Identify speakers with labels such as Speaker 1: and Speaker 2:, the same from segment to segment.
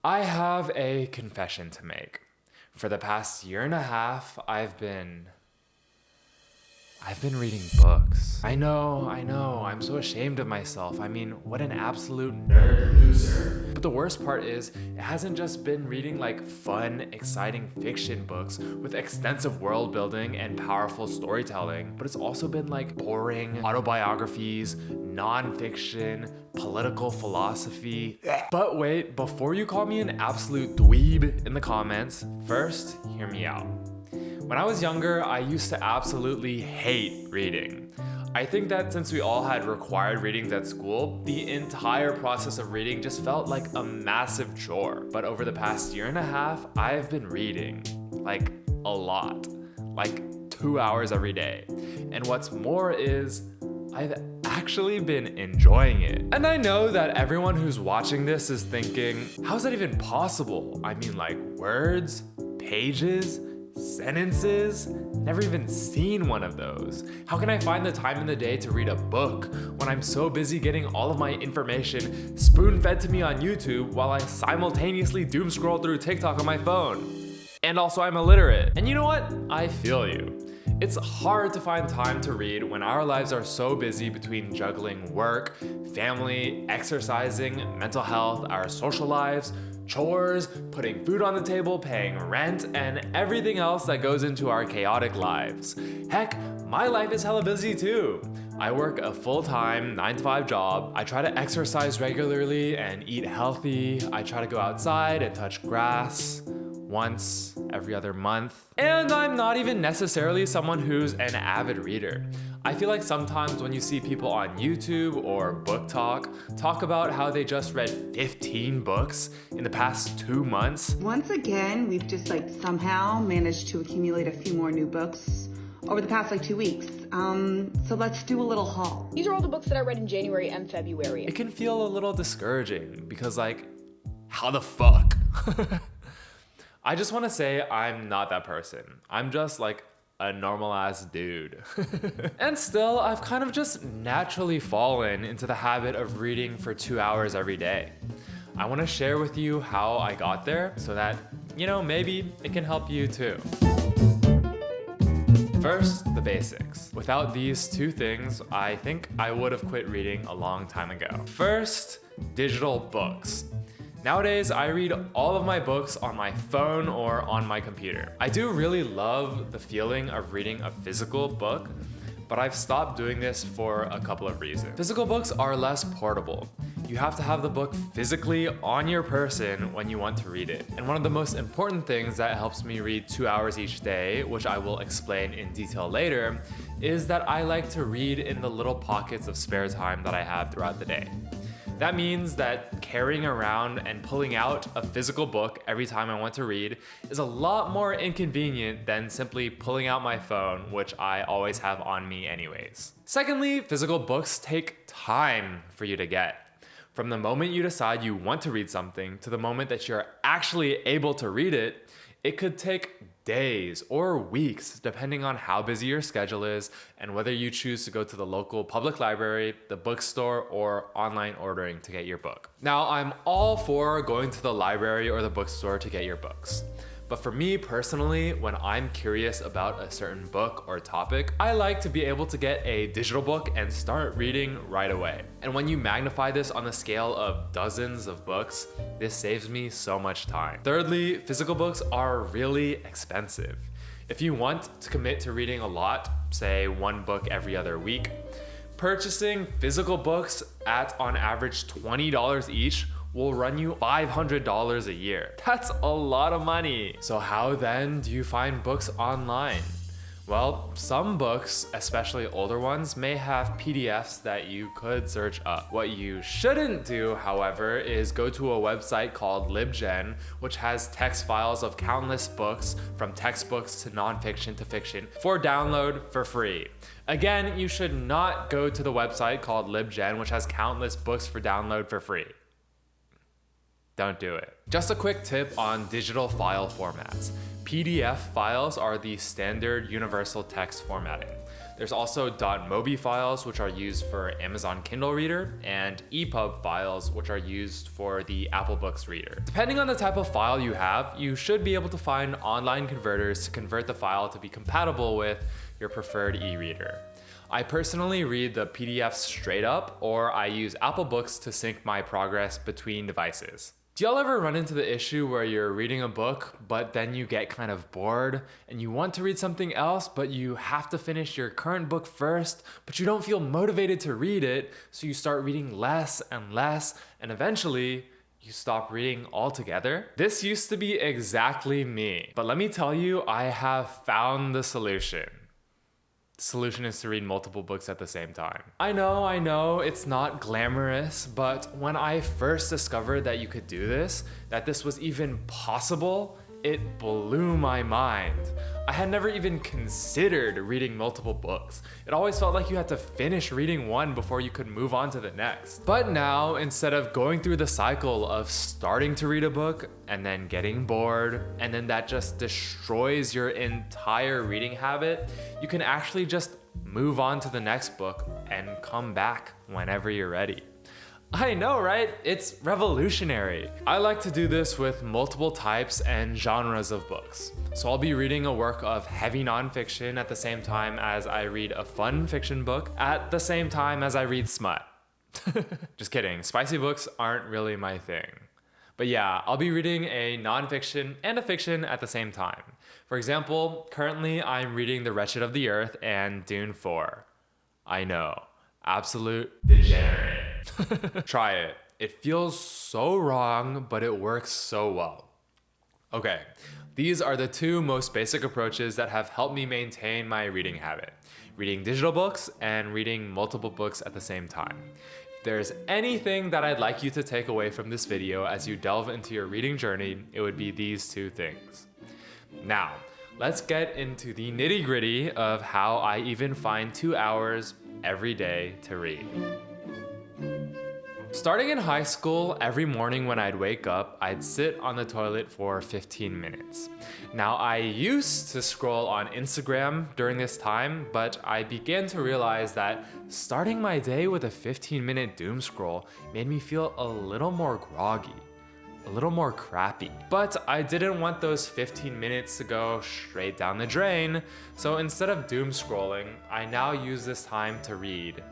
Speaker 1: I have a confession to make. For the past year and a half, I've been reading books. I know, I'm so ashamed of myself. I mean, what an absolute nerd loser. But the worst part is, it hasn't just been reading like fun, exciting fiction books with extensive world building and powerful storytelling, but it's also been like boring autobiographies, non-fiction, political philosophy. But wait, before you call me an absolute dweeb in the comments, first, hear me out. When I was younger, I used to absolutely hate reading. I think that since we all had required readings at school, the entire process of reading just felt like a massive chore. But over the past year and a half, I've been reading, like a lot, like 2 hours every day. And what's more is, I've actually been enjoying it. And I know that everyone who's watching this is thinking, how is that even possible? I mean, like words, pages, sentences? Never even seen one of those. How can I find the time in the day to read a book when I'm so busy getting all of my information spoon-fed to me on YouTube while I simultaneously doom scroll through TikTok on my phone? And also I'm illiterate. And you know what? I feel you. It's hard to find time to read when our lives are so busy between juggling work, family, exercising, mental health, our social lives, chores, putting food on the table, paying rent, and everything else that goes into our chaotic lives. Heck, my life is hella busy too. I work a full-time 9-to-5 job. I try to exercise regularly and eat healthy. I try to go outside and touch grass once every other month. And I'm not even necessarily someone who's an avid reader. I feel like sometimes when you see people on YouTube or Book talk about how they just read 15 books in the past 2 months.
Speaker 2: Once again, we've just somehow managed to accumulate a few more new books over the past 2 weeks. So let's do a little haul.
Speaker 3: These are all the books that I read in January and February.
Speaker 1: It can feel a little discouraging because how the fuck? I just want to say I'm not that person. I'm just a normal ass dude. And still, I've kind of just naturally fallen into the habit of reading for 2 hours every day. I want to share with you how I got there so that, maybe it can help you too. First, the basics. Without these two things, I think I would have quit reading a long time ago. First, digital books. Nowadays, I read all of my books on my phone or on my computer. I do really love the feeling of reading a physical book, but I've stopped doing this for a couple of reasons. Physical books are less portable. You have to have the book physically on your person when you want to read it. And one of the most important things that helps me read 2 hours each day, which I will explain in detail later, is that I like to read in the little pockets of spare time that I have throughout the day. That means that carrying around and pulling out a physical book every time I want to read is a lot more inconvenient than simply pulling out my phone, which I always have on me anyways. Secondly, physical books take time for you to get. From the moment you decide you want to read something to the moment that you're actually able to read it, it could take days or weeks, depending on how busy your schedule is and whether you choose to go to the local public library, the bookstore, or online ordering to get your book. Now, I'm all for going to the library or the bookstore to get your books. But for me personally, when I'm curious about a certain book or topic, I like to be able to get a digital book and start reading right away. And when you magnify this on the scale of dozens of books, this saves me so much time. Thirdly, physical books are really expensive. If you want to commit to reading a lot, say 1 book every other week, purchasing physical books at on average $20 each will run you $500 a year. That's a lot of money. So how then do you find books online? Well, some books, especially older ones, may have PDFs that you could search up. What you shouldn't do, however, is go to a website called LibGen, which has text files of countless books, from textbooks to nonfiction to fiction, for download for free. Again, you should not go to the website called LibGen, which has countless books for download for free. don't do it. Just a quick tip on digital file formats. PDF files are the standard universal text formatting. There's also .mobi files, which are used for Amazon Kindle Reader, and EPUB files, which are used for the Apple Books Reader. Depending on the type of file you have, you should be able to find online converters to convert the file to be compatible with your preferred e-reader. I personally read the PDF straight up, or I use Apple Books to sync my progress between devices. Do y'all ever run into the issue where you're reading a book, but then you get kind of bored and you want to read something else, but you have to finish your current book first, but you don't feel motivated to read it, so you start reading less, and eventually you stop reading altogether? This used to be exactly me, but let me tell you, I have found the solution. The solution is to read multiple books at the same time. I know, it's not glamorous, but when I first discovered that you could do this, that this was even possible, it blew my mind. I had never even considered reading multiple books. It always felt like you had to finish reading one before you could move on to the next. But now, instead of going through the cycle of starting to read a book and then getting bored, and then that just destroys your entire reading habit, you can actually just move on to the next book and come back whenever you're ready. I know, right? It's revolutionary. I like to do this with multiple types and genres of books. So I'll be reading a work of heavy nonfiction at the same time as I read a fun fiction book at the same time as I read smut. Just kidding, spicy books aren't really my thing. But yeah, I'll be reading a nonfiction and a fiction at the same time. For example, currently I'm reading The Wretched of the Earth and Dune 4. I know, absolute degenerate. Try it. It feels so wrong, but it works so well. Okay, these are the two most basic approaches that have helped me maintain my reading habit. Reading digital books and reading multiple books at the same time. If there's anything that I'd like you to take away from this video as you delve into your reading journey, it would be these two things. Now, let's get into the nitty-gritty of how I even find 2 hours every day to read. Starting in high school, every morning when I'd wake up, I'd sit on the toilet for 15 minutes. Now, I used to scroll on Instagram during this time, but I began to realize that starting my day with a 15-minute doom scroll made me feel a little more groggy, a little more crappy. But I didn't want those 15 minutes to go straight down the drain, so instead of doom scrolling, I now use this time to read.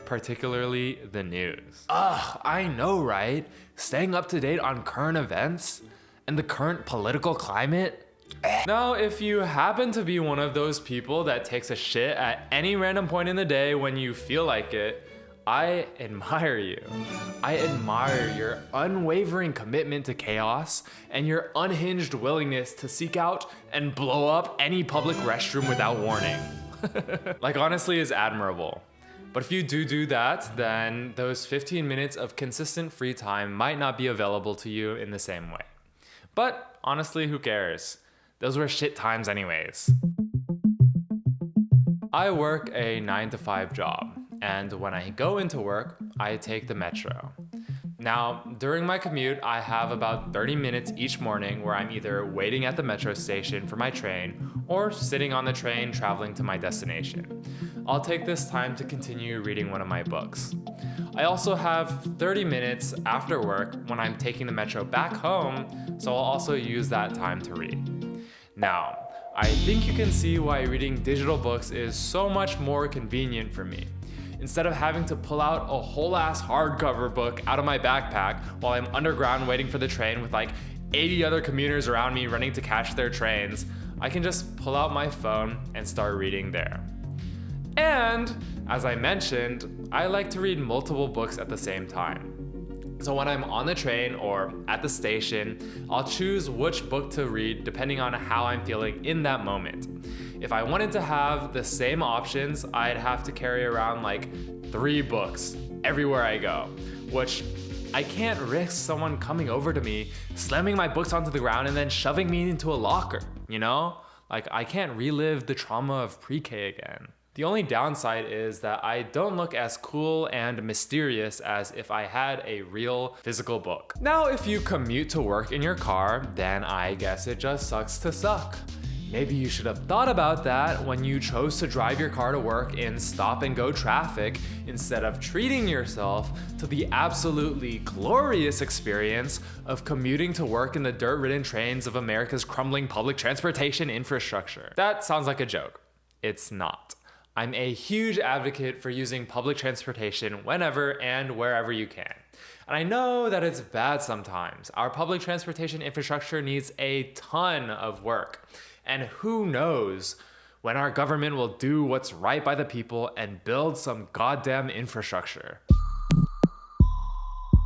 Speaker 1: Particularly the news. Ugh, I know, right? Staying up to date on current events and the current political climate. Now, if you happen to be one of those people that takes a shit at any random point in the day when you feel like it, I admire you. I admire your unwavering commitment to chaos and your unhinged willingness to seek out and blow up any public restroom without warning. Like, honestly, is admirable. But if you do that, then those 15 minutes of consistent free time might not be available to you in the same way. But honestly, who cares? Those were shit times anyways. I work a 9-to-5 job, and when I go into work, I take the metro. Now, during my commute, I have about 30 minutes each morning where I'm either waiting at the metro station for my train or sitting on the train traveling to my destination. I'll take this time to continue reading one of my books. I also have 30 minutes after work when I'm taking the metro back home, so I'll also use that time to read. Now, I think you can see why reading digital books is so much more convenient for me. Instead of having to pull out a whole ass hardcover book out of my backpack while I'm underground waiting for the train with like 80 other commuters around me running to catch their trains, I can just pull out my phone and start reading there. And, as I mentioned, I like to read multiple books at the same time. So when I'm on the train or at the station, I'll choose which book to read depending on how I'm feeling in that moment. If I wanted to have the same options, I'd have to carry around like 3 books everywhere I go, which I can't risk someone coming over to me, slamming my books onto the ground and then shoving me into a locker, you know? Like, I can't relive the trauma of pre-K again. The only downside is that I don't look as cool and mysterious as if I had a real physical book. Now, if you commute to work in your car, then I guess it just sucks to suck. Maybe you should have thought about that when you chose to drive your car to work in stop and go traffic instead of treating yourself to the absolutely glorious experience of commuting to work in the dirt-ridden trains of America's crumbling public transportation infrastructure. That sounds like a joke. It's not. I'm a huge advocate for using public transportation whenever and wherever you can. And I know that it's bad sometimes. Our public transportation infrastructure needs a ton of work. And who knows when our government will do what's right by the people and build some goddamn infrastructure.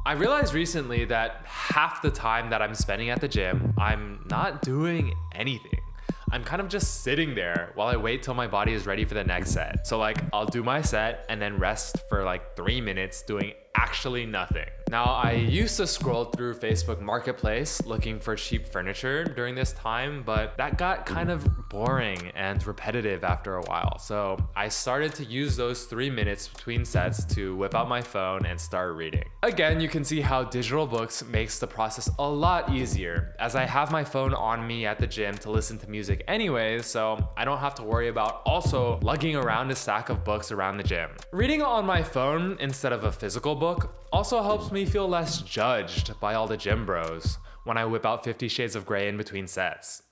Speaker 1: I realized recently that half the time that I'm spending at the gym, I'm not doing anything. I'm kind of just sitting there while I wait till my body is ready for the next set. So like, I'll do my set and then rest for like 3 minutes doing actually nothing. Now, I used to scroll through Facebook Marketplace looking for cheap furniture during this time, but that got kind of boring and repetitive after a while. So I started to use those 3 minutes between sets to whip out my phone and start reading. Again, you can see how digital books makes the process a lot easier, as I have my phone on me at the gym to listen to music anyways, so I don't have to worry about also lugging around a stack of books around the gym. Reading on my phone instead of a physical book also helps me feel less judged by all the gym bros when I whip out 50 Shades of Grey in between sets.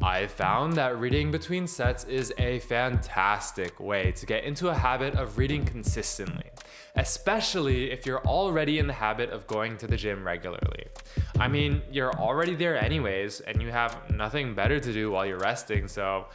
Speaker 1: I found that reading between sets is a fantastic way to get into a habit of reading consistently, especially if you're already in the habit of going to the gym regularly. I mean, you're already there anyways, and you have nothing better to do while you're resting, so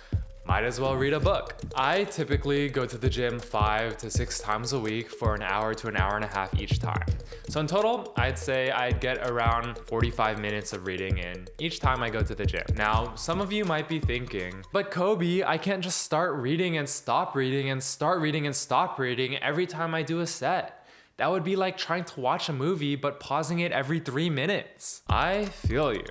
Speaker 1: might as well read a book. I typically go to the gym 5 to 6 times a week for an hour to an hour and a half each time. So in total, I'd say I'd get around 45 minutes of reading in each time I go to the gym. Now, some of you might be thinking, but Kobe, I can't just start reading and stop reading and start reading and stop reading every time I do a set. That would be like trying to watch a movie but pausing it every 3 minutes. I feel you.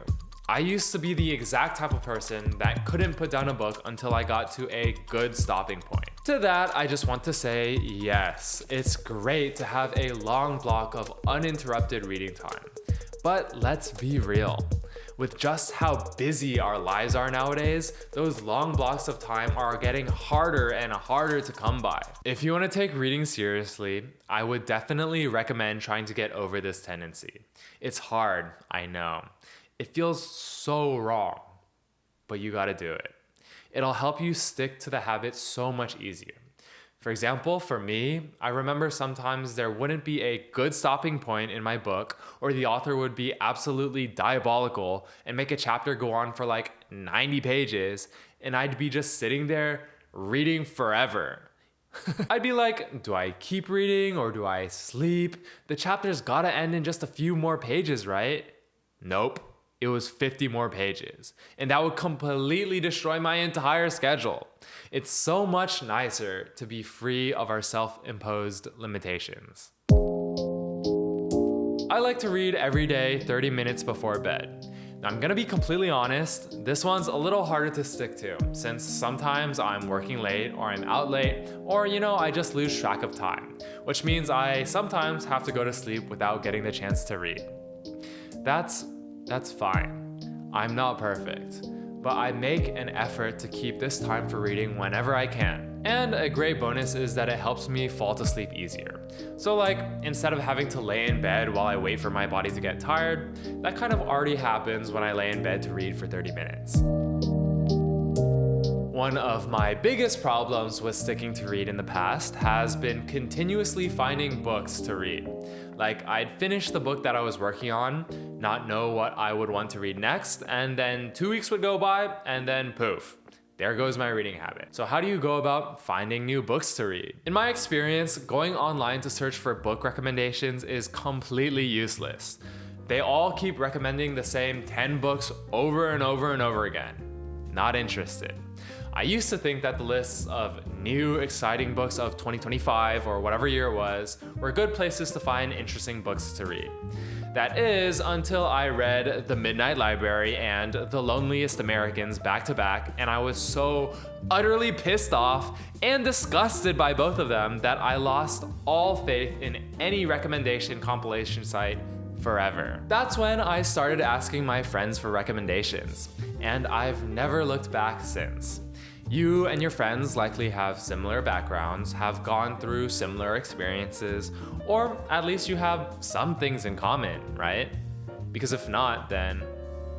Speaker 1: I used to be the exact type of person that couldn't put down a book until I got to a good stopping point. To that, I just want to say, yes, it's great to have a long block of uninterrupted reading time. But let's be real. With just how busy our lives are nowadays, those long blocks of time are getting harder and harder to come by. If you want to take reading seriously, I would definitely recommend trying to get over this tendency. It's hard, I know. It feels so wrong, but you gotta do it. It'll help you stick to the habit so much easier. For example, for me, I remember sometimes there wouldn't be a good stopping point in my book, or the author would be absolutely diabolical and make a chapter go on for like 90 pages, and I'd be just sitting there reading forever. I'd be like, do I keep reading or do I sleep? The chapter's gotta end in just a few more pages, right? Nope. It was 50 more pages, and that would completely destroy my entire schedule. It's so much nicer to be free of our self-imposed limitations. I like to read every day 30 minutes before bed. Now, I'm gonna be completely honest, this one's a little harder to stick to, since sometimes I'm working late or I'm out late, or I just lose track of time, which means I sometimes have to go to sleep without getting the chance to read. That's fine. I'm not perfect, but I make an effort to keep this time for reading whenever I can. And a great bonus is that it helps me fall to sleep easier. So like, instead of having to lay in bed while I wait for my body to get tired, that kind of already happens when I lay in bed to read for 30 minutes. One of my biggest problems with sticking to read in the past has been continuously finding books to read. Like, I'd finish the book that I was working on, not know what I would want to read next, and then 2 weeks would go by, and then poof, there goes my reading habit. So how do you go about finding new books to read? In my experience, going online to search for book recommendations is completely useless. They all keep recommending the same 10 books over and over and over again. Not interested. I used to think that the lists of new exciting books of 2025 or whatever year it was were good places to find interesting books to read. That is until I read The Midnight Library and The Loneliest Americans back to back, and I was so utterly pissed off and disgusted by both of them that I lost all faith in any recommendation compilation site forever. That's when I started asking my friends for recommendations, and I've never looked back since. You and your friends likely have similar backgrounds, have gone through similar experiences, or at least you have some things in common, right? Because if not, then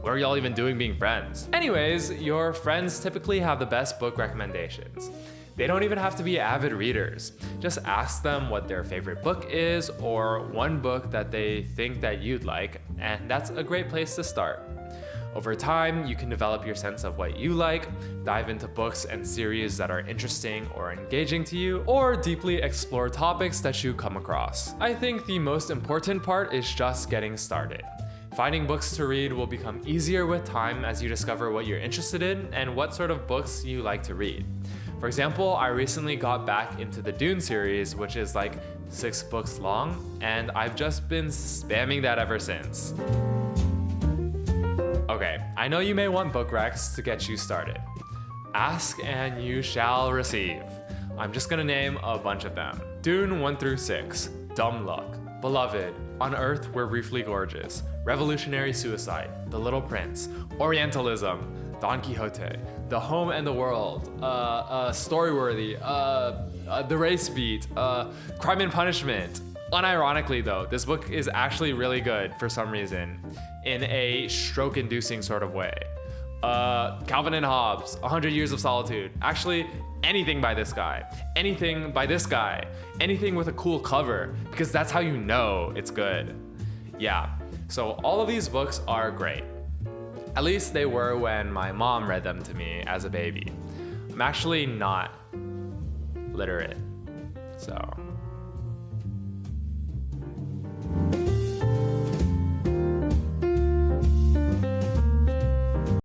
Speaker 1: what are y'all even doing being friends? Anyways, your friends typically have the best book recommendations. They don't even have to be avid readers. Just ask them what their favorite book is or one book that they think that you'd like, and that's a great place to start. Over time, you can develop your sense of what you like, dive into books and series that are interesting or engaging to you, or deeply explore topics that you come across. I think the most important part is just getting started. Finding books to read will become easier with time as you discover what you're interested in and what sort of books you like to read. For example, I recently got back into the Dune series, which is like 6 books long, and I've just been spamming that ever since. Okay, I know you may want book recs to get you started. Ask and you shall receive. I'm just gonna name a bunch of them. Dune 1 through 6, Dumb Luck, Beloved, On Earth We're Briefly Gorgeous, Revolutionary Suicide, The Little Prince, Orientalism, Don Quixote, The Home and the World, Storyworthy, The Race Beat, Crime and Punishment. Unironically though, this book is actually really good for some reason, in a stroke-inducing sort of way. Calvin and Hobbes, 100 Years of Solitude. Actually, anything by this guy. Anything by this guy. Anything with a cool cover, because that's how you know it's good. Yeah, so all of these books are great. At least they were when my mom read them to me as a baby. I'm actually not literate, so